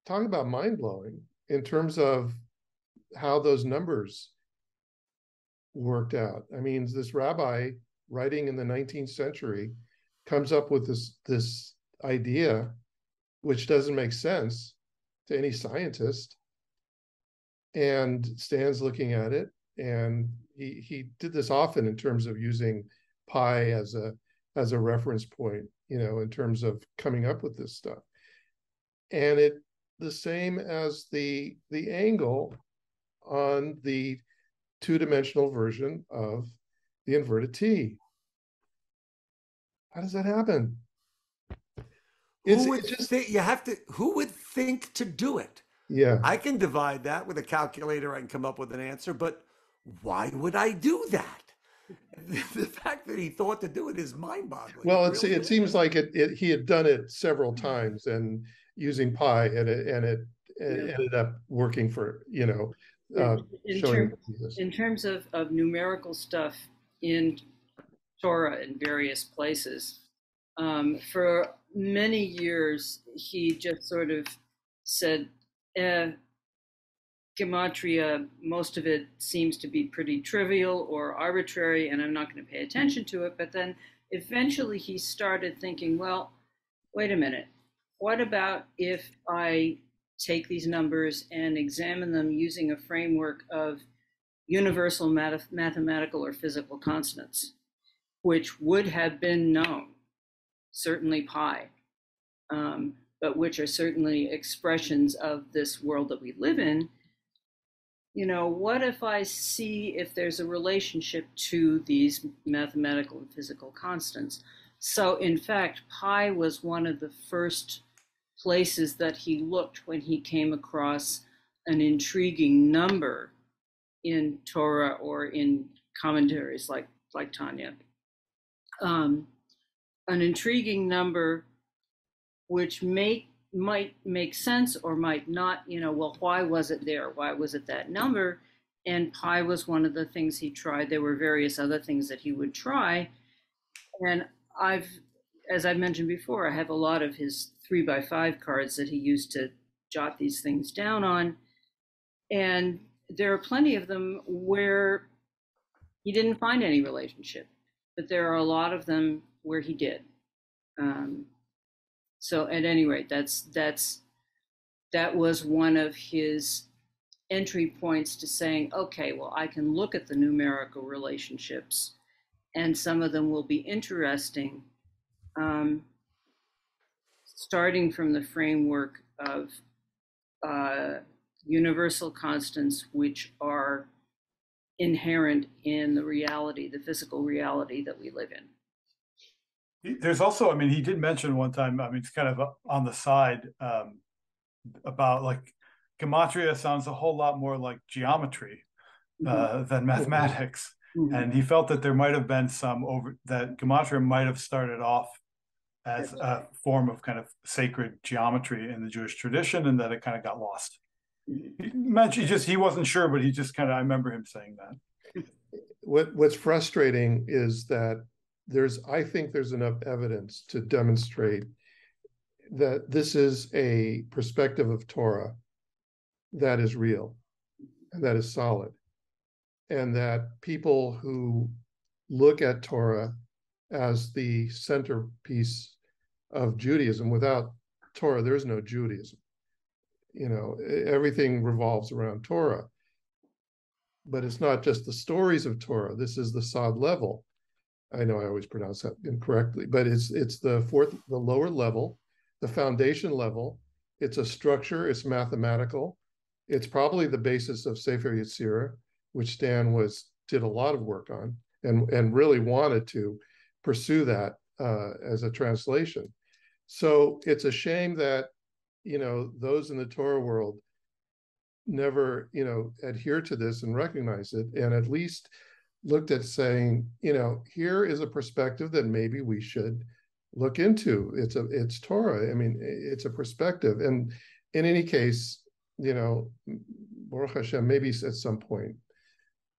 Talk about mind-blowing in terms of how those numbers worked out. I mean, this rabbi writing in the 19th century comes up with this idea, which doesn't make sense to any scientist, and Stan's looking at it, and he did this often in terms of using pi as a reference point, you know, in terms of coming up with this stuff. And it the same as the angle on the two-dimensional version of the inverted T. How does that happen? Who would think to do it? Yeah. I can divide that with a calculator. I can come up with an answer, but why would I do that? The fact that he thought to do it is mind-boggling. Well, it seems like he had done it several times and using pi, and it ended up working for, you know, in terms of numerical stuff in Torah in various places. For many years, he just sort of said, gematria, most of it seems to be pretty trivial or arbitrary, and I'm not going to pay attention to it. But then eventually he started thinking, well, wait a minute. What about if I take these numbers and examine them using a framework of universal mathematical or physical constants, which would have been known, certainly pi, but which are certainly expressions of this world that we live in, you know, what if I see if there's a relationship to these mathematical and physical constants? So in fact, pi was one of the first places that he looked when he came across an intriguing number in Torah or in commentaries like Tanya. An intriguing number which might make sense or might not, you know, well, why was it there? Why was it that number? And pi was one of the things he tried. There were various other things that he would try. And as I mentioned before, I have a lot of his 3x5 cards that he used to jot these things down on. And there are plenty of them where he didn't find any relationship, but there are a lot of them where he did. So at any rate, that was one of his entry points to saying, okay, well, I can look at the numerical relationships and some of them will be interesting, starting from the framework of universal constants, which are inherent in the reality, the physical reality that we live in. There's also, I mean, he did mention one time, I mean, it's kind of on the side, about like gematria sounds a whole lot more like geometry than mathematics. And he felt that there might have been that gematria might have started off as a form of kind of sacred geometry in the Jewish tradition, and that it kind of got lost. He mentioned he wasn't sure, but he just kind of, I remember him saying that. What's frustrating is that I think there's enough evidence to demonstrate that this is a perspective of Torah that is real and that is solid. And that people who look at Torah as the centerpiece of Judaism, without Torah, there is no Judaism. You know, everything revolves around Torah. But it's not just the stories of Torah. This is the Sod level. I know I always pronounce that incorrectly, but it's the lower level, the foundation level. It's a structure, it's mathematical. It's probably the basis of Sefer Yetzirah, which Stan did a lot of work on and really wanted to pursue that as a translation. So it's a shame that, you know, those in the Torah world never, you know, adhere to this and recognize it, and at least looked at saying, you know, here is a perspective that maybe we should look into. It's Torah. I mean, it's a perspective. And in any case, you know, Baruch Hashem, maybe at some point,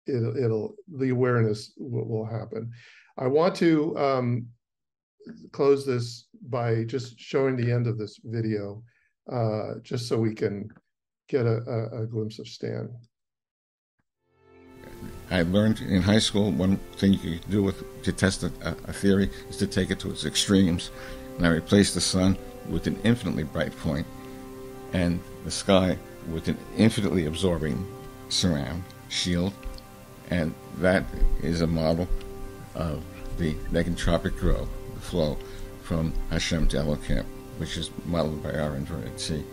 the awareness will happen. I want to close this by just showing the end of this video, just so we can get a glimpse of Stan. I learned in high school one thing you can do to test a theory is to take it to its extremes. And I replaced the sun with an infinitely bright point and the sky with an infinitely absorbing surround shield. And that is a model of the negentropic flow from Hashem to Elohim, which is modeled by our inverted sea.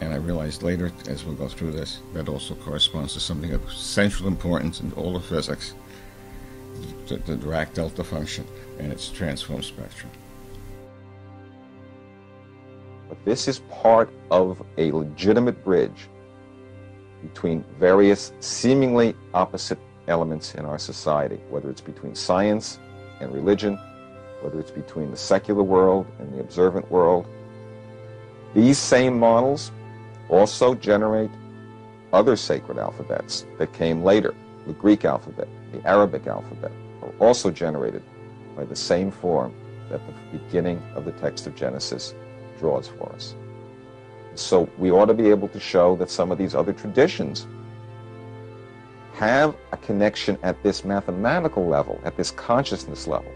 And I realized later, as we'll go through this, that also corresponds to something of central importance in all of physics, the Dirac delta function and its transform spectrum. But this is part of a legitimate bridge between various seemingly opposite elements in our society, whether it's between science and religion, whether it's between the secular world and the observant world. These same models also generate other sacred alphabets that came later. The Greek alphabet, the Arabic alphabet, are also generated by the same form that the beginning of the text of Genesis draws for us. So we ought to be able to show that some of these other traditions have a connection at this mathematical level, at this consciousness level,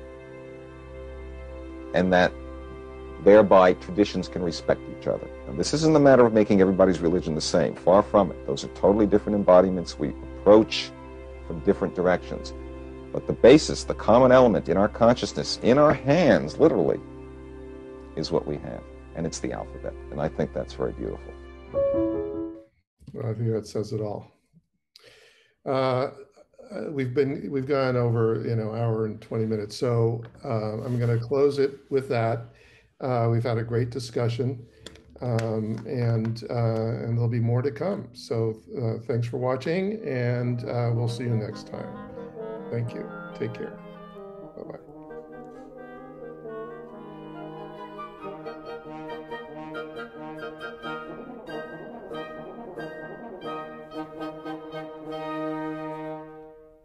and that thereby traditions can respect each other. Now, this isn't a matter of making everybody's religion the same. Far from it. Those are totally different embodiments. We approach from different directions. But the basis, the common element in our consciousness, in our hands, literally, is what we have. and it's the alphabet. And I think that's very beautiful. Well, I think that says it all. We've gone over, hour and 20 minutes. So I'm going to close it with that. We've had a great discussion, and there'll be more to come. So thanks for watching, and we'll see you next time. Thank you. Take care. Bye-bye.